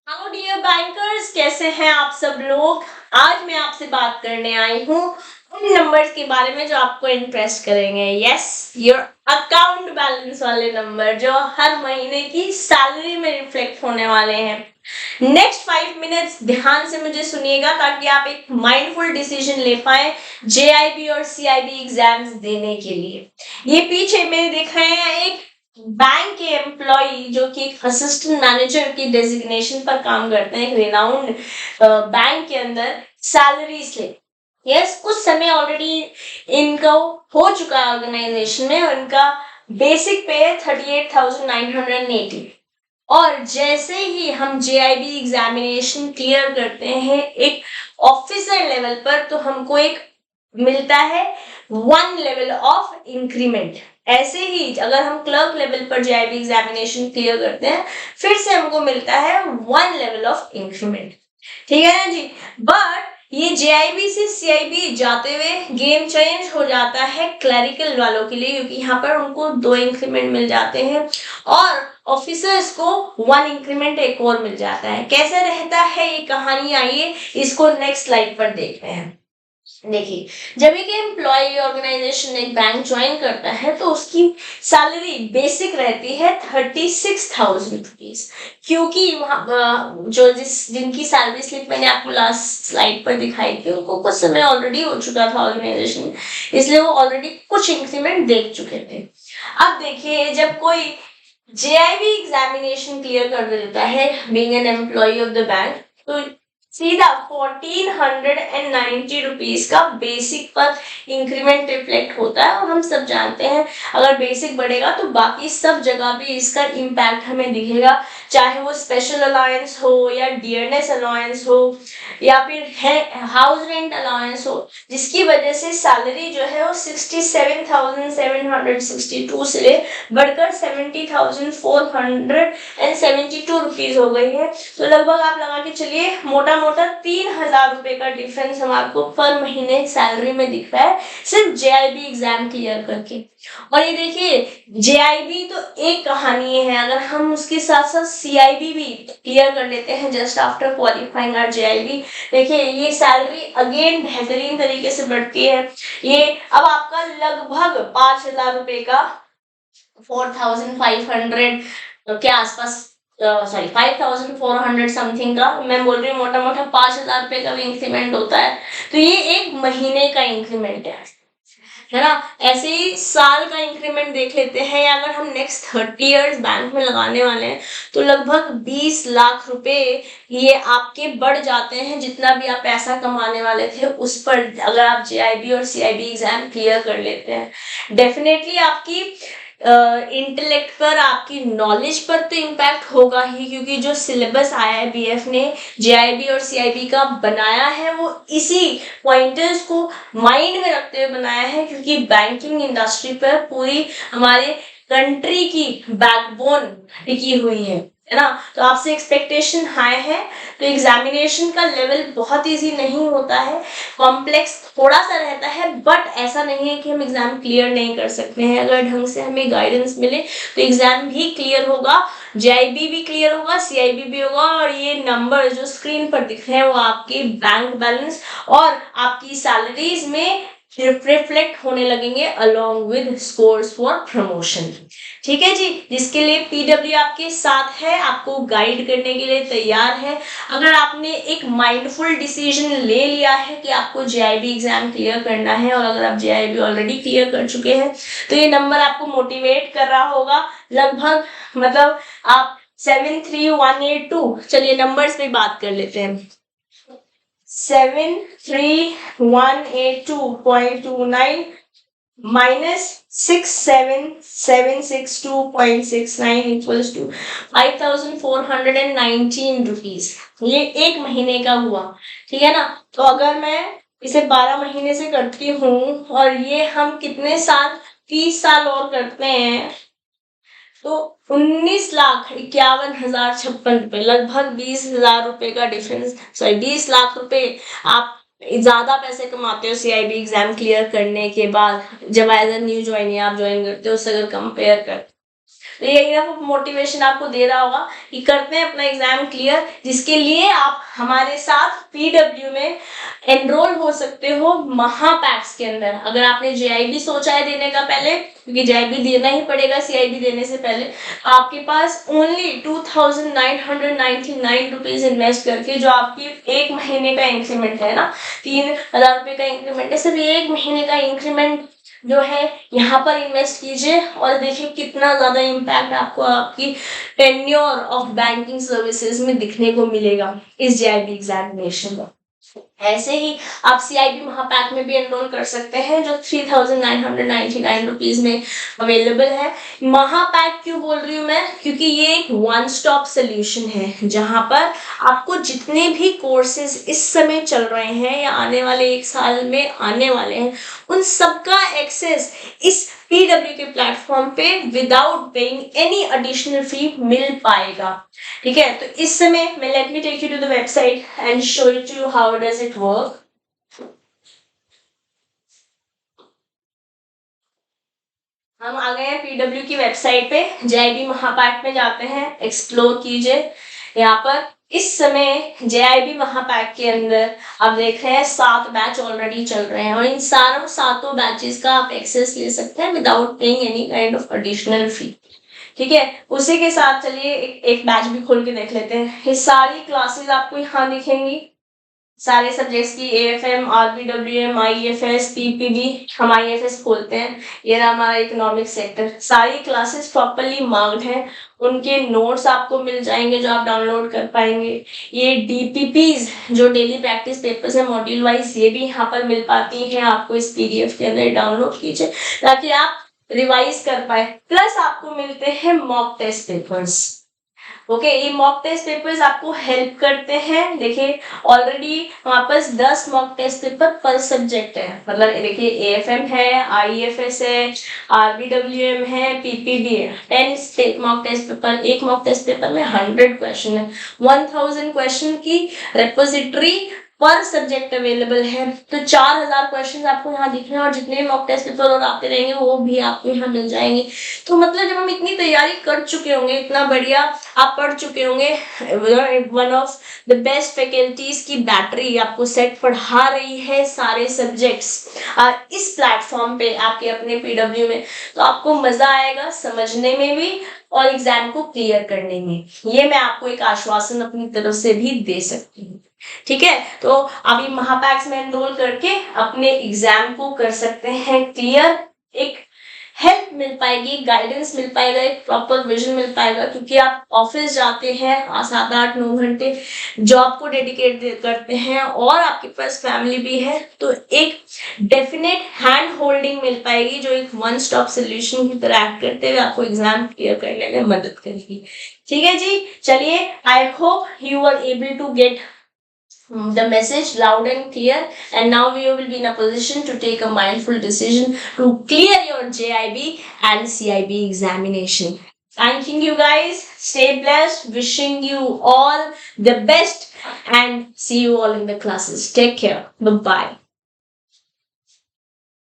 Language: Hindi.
हेलो डियर बैंकर्स, कैसे हैं आप सब लोग। आज मैं आपसे बात करने आई हूँ उन नंबर्स के बारे में जो आपको इंटरेस्ट करेंगे। यस, योर अकाउंट बैलेंस वाले नंबर जो हर महीने की सैलरी में रिफ्लेक्ट होने वाले हैं। नेक्स्ट 5 मिनट्स ध्यान से मुझे सुनिएगा ताकि आप एक माइंडफुल डिसीजन ले पाए जेआईबी और सीआईबी एग्जाम्स देने के लिए। ये पीछे मेरे दिख रहे हैं एक बैंक के एम्प्लॉय जो कि एक असिस्टेंट मैनेजर की डेजिग्नेशन पर काम करते हैं एक रिनाउंड बैंक के अंदर सैलरी स्लिप। यस, कुछ समय ऑलरेडी इनका हो चुका है ऑर्गेनाइजेशन में और इनका बेसिक पे है 38,980। और जैसे ही हम जेआईबी एग्जामिनेशन क्लियर करते हैं एक ऑफिसर लेवल पर, तो हमको एक मिलता है 1 लेवल ऑफ इंक्रीमेंट। ऐसे ही अगर हम क्लर्क लेवल पर जेआईबी एग्जामिनेशन क्लियर करते हैं फिर से हमको मिलता है 1 लेवल ऑफ इंक्रीमेंट। ठीक है ना जी। बट ये जेआईबी से सीआईबी जाते हुए गेम चेंज हो जाता है क्लरिकल वालों के लिए, क्योंकि यहाँ पर उनको 2 इंक्रीमेंट मिल जाते हैं और ऑफिसर्स को 1 इंक्रीमेंट एक और मिल जाता है। कैसे रहता है ये कहानी, आइए इसको नेक्स्ट स्लाइड पर देखते हैं। देखिए, जब एक एम्प्लॉय ऑर्गेनाइजेशन एक बैंक ज्वाइन करता है तो उसकी सैलरी बेसिक रहती है 36,000 रुपीज, क्योंकि वहाँ जो जिनकी सैलरी स्लिप मैंने आपको लास्ट स्लाइड पर दिखाई थी उनको कुछ समय ऑलरेडी हो चुका था ऑर्गेनाइजेशन में, इसलिए वो ऑलरेडी कुछ इंक्रीमेंट देख चुके थे। अब देखिए, जब कोई जेआईबी एग्जामिनेशन क्लियर कर देता है being an employee of the bank, तो सीधा 1490 रुपीज का बेसिक पर इंक्रीमेंट रिफ्लेक्ट होता है। और हम सब जानते हैं अगर बेसिक बढ़ेगा तो बाकी सब जगह भी इसका इम्पैक्ट हमें दिखेगा, चाहे वो स्पेशल अलाउंस हो या डियरनेस अलाउंस हो या फिर है हाउस रेंट अलाउंस हो, जिसकी वजह से सैलरी जो है वो 67,762 से ले बढ़कर 70,472 रुपीज हो गई है। तो लगभग आप लगा के चलिए मोटा मोटा 3,000 रुपए का डिफरेंस हमारे पर महीने सैलरी में दिख रहा है सिर्फ जेआईबी एग्जाम क्लियर करके। और ये देखिए, जेआईबी तो एक कहानी है, अगर हम उसके साथ साथ सीआईबी भी क्लियर कर लेते हैं just after qualifying our JAIIB, देखिए ये सैलरी अगेन बेहतरीन तरीके से बढ़ती है। ये अब आपका लगभग 5,000 रुपए का 4,500 के आसपास, सॉरी 5,400 समथिंग का मैं बोल रही हूँ, मोटा मोटा 5,000 रुपए का भी इंक्रीमेंट होता है। तो ये एक महीने का इंक्रीमेंट है ना। ऐसे ही साल का इंक्रीमेंट देख लेते हैं, या अगर हम नेक्स्ट 30 इयर्स बैंक में लगाने वाले हैं तो लगभग 20 लाख रुपए ये आपके बढ़ जाते हैं, जितना भी आप पैसा कमाने वाले थे उस पर, अगर आप जेआईबी और सीआईबी एग्जाम क्लियर कर लेते हैं। डेफिनेटली आपकी इंटेलेक्ट पर, आपकी नॉलेज पर तो इम्पैक्ट होगा ही, क्योंकि जो सिलेबस आईआईबीएफ ने जेआईबी और सीआईबी का बनाया है वो इसी पॉइंटर्स को माइंड में रखते हुए बनाया है, क्योंकि बैंकिंग इंडस्ट्री पर पूरी हमारे कंट्री की बैकबोन टिकी हुई है ना। तो आपसे एक्सपेक्टेशन हाई है, तो एग्जामिनेशन का लेवल बहुत इजी नहीं होता है, कॉम्प्लेक्स थोड़ा सा रहता है, बट ऐसा नहीं है कि हम एग्जाम क्लियर नहीं कर सकते हैं। अगर ढंग से हमें गाइडेंस मिले तो एग्जाम भी क्लियर होगा, जेआईबी भी क्लियर होगा, सीआईबी भी होगा। और ये नंबर जो स्क्रीन पर दिख रहे हैं वो आपके बैंक बैलेंस और आपकी सैलरीज में रिफ्लेक्ट होने लगेंगे along with scores for promotion. ठीक है जी, जिसके लिए पीडब्ल्यू आपके साथ है, आपको गाइड करने के लिए तैयार है। अगर आपने एक माइंडफुल डिसीजन ले लिया है कि आपको जेआईबी एग्जाम क्लियर करना है, और अगर आप जेआईबी ऑलरेडी क्लियर कर चुके हैं तो ये नंबर आपको मोटिवेट कर रहा होगा लगभग, मतलब आप 73182, चलिए नंबर्स पे बात कर लेते हैं। 73182.29 minus 67,762.69 equals to 5,419 रुपीज। ये एक महीने का हुआ, ठीक है ना। तो अगर मैं इसे 12 महीने से करती हूँ और ये हम कितने साल, 30 साल और करते हैं तो 19,51,056 रुपए, लगभग 20,000 रुपए का डिफरेंस, सॉरी 20 लाख रुपए आप ज्यादा पैसे कमाते हो सीआईबी एग्जाम क्लियर करने के बाद, जब एज ए न्यू ज्वाइन आप ज्वाइन करते हो उससे अगर कंपेयर कर। तो यही ना मोटिवेशन आपको दे रहा होगा कि करते हैं अपना एग्जाम क्लियर, जिसके लिए आप हमारे साथ पीडब्ल्यू में एनरोल हो सकते हो महापैक्स के अंदर। अगर आपने जेआईबी सोचा है देने का पहले, क्योंकि जेआईबी देना ही पड़ेगा सीआईबी देने से पहले, आपके पास ओनली 2,999 रुपीज इन्वेस्ट करके, जो आपकी एक महीने का इंक्रीमेंट है ना, 3,000 रुपए का इंक्रीमेंट है, सिर्फ एक महीने का इंक्रीमेंट जो है यहाँ पर इन्वेस्ट कीजिए और देखिए कितना ज्यादा इम्पैक्ट आपको आपकी टेन्योर ऑफ बैंकिंग सर्विसेज में दिखने को मिलेगा इस जेआईबी एग्जामिनेशन में। ऐसे ही आप सीआईबी महापैक में भी एनरोल कर सकते हैं, जो 3,999 रुपीज में अवेलेबल है। महापैक क्यों बोल रही हूँ मैं, क्योंकि ये एक वन स्टॉप सोल्यूशन है, जहां पर आपको जितने भी कोर्सेज इस समय चल रहे हैं या आने वाले 1 साल में आने वाले हैं, उन सबका एक्सेस इस पीडब्ल्यू के प्लेटफॉर्म पे without paying any additional fee मिल पाएगा। ठीक है, तो इस समय मैं let me take you to the website and show it to you how does it work. हम आ गए हैं पीडब्ल्यू की वेबसाइट पे, जेआईबी महापैक में जाते हैं, एक्सप्लोर कीजिए। यहाँ पर इस समय जेआईबी महापैक के अंदर आप देख रहे हैं 7 बैच ऑलरेडी चल रहे हैं और इन सातों बैचेस का आप एक्सेस ले सकते हैं without paying any kind of additional fee. ठीक है, उसी के साथ चलिए एक बैच भी खोल के देख लेते हैं। ये सारी क्लासेस आपको यहाँ दिखेंगी, सारे सब्जेक्ट्स की, एएफएम, आरबीडब्ल्यूएम, आईएफएस, पीपीबी। हम आईएफएस खोलते हैं, ये रहा हमारा इकोनॉमिक सेक्टर। सारी क्लासेस प्रॉपरली मार्क्ड हैं, उनके नोट्स आपको मिल जाएंगे जो आप डाउनलोड कर पाएंगे। ये डीपीपीज जो डेली प्रैक्टिस पेपर्स है मॉड्यूल वाइज, ये भी यहाँ पर मिल पाती हैं आपको इस पीडीएफ के अंदर। डाउनलोड कीजिए ताकि आप रिवाइज कर पाए। प्लस आपको मिलते हैं मॉक टेस्ट पेपर्स। ओके, ये मॉक टेस्ट पेपर्स आपको हेल्प करते हैं। देखिए ऑलरेडी हमारे पास 10 मॉक टेस्ट पेपर पर सब्जेक्ट है, मतलब देखिए एएफएम है, आईएफएस है, आरबीडब्ल्यूएम है, पीपीबी है। 10 मॉक टेस्ट पेपर, एक मॉक टेस्ट पेपर में 100 क्वेश्चन है। 1000 क्वेश्चन की रेपोजिटरी पर सब्जेक्ट अवेलेबल है, तो 4000 क्वेश्चंस आपको यहाँ दिख रहे हैं और जितने भी मॉक टेस्ट पेपर और आते रहेंगे वो भी आपको यहाँ मिल जाएंगे। तो मतलब जब हम इतनी तैयारी कर चुके होंगे, इतना बढ़िया आप पढ़ चुके होंगे, one of the best faculties की बैटरी आपको सेट पढ़ा रही है सारे सब्जेक्ट्स इस प्लेटफॉर्म पे आपके अपने पीडब्ल्यू में, तो आपको मजा आएगा समझने में भी और एग्जाम को क्लियर करने में। ये मैं आपको एक आश्वासन अपनी तरफ से भी दे सकती हूँ। ठीक है, तो अभी महापैक्स में एनरोल करके अपने एग्जाम को कर सकते हैं क्लियर। एक हेल्प मिल पाएगी, गाइडेंस मिल पाएगा, एक प्रॉपर विजन मिल पाएगा, क्योंकि आप ऑफिस जाते हैं 7, 8, 9 घंटे जॉब को डेडिकेट करते हैं और आपके पास फैमिली भी है, तो एक डेफिनेट हैंड होल्डिंग मिल पाएगी जो एक वन स्टॉप सोल्यूशन की तरह एक्ट करते हुए आपको एग्जाम क्लियर करने में मदद करेगी। ठीक है जी, चलिए, I hope you are able to get the message loud and clear, and now we will be in a position to take a mindful decision to clear your JIB and CIB examination. Thanking you guys, stay blessed, wishing you all the best and see you all in the classes. Take care, bye bye.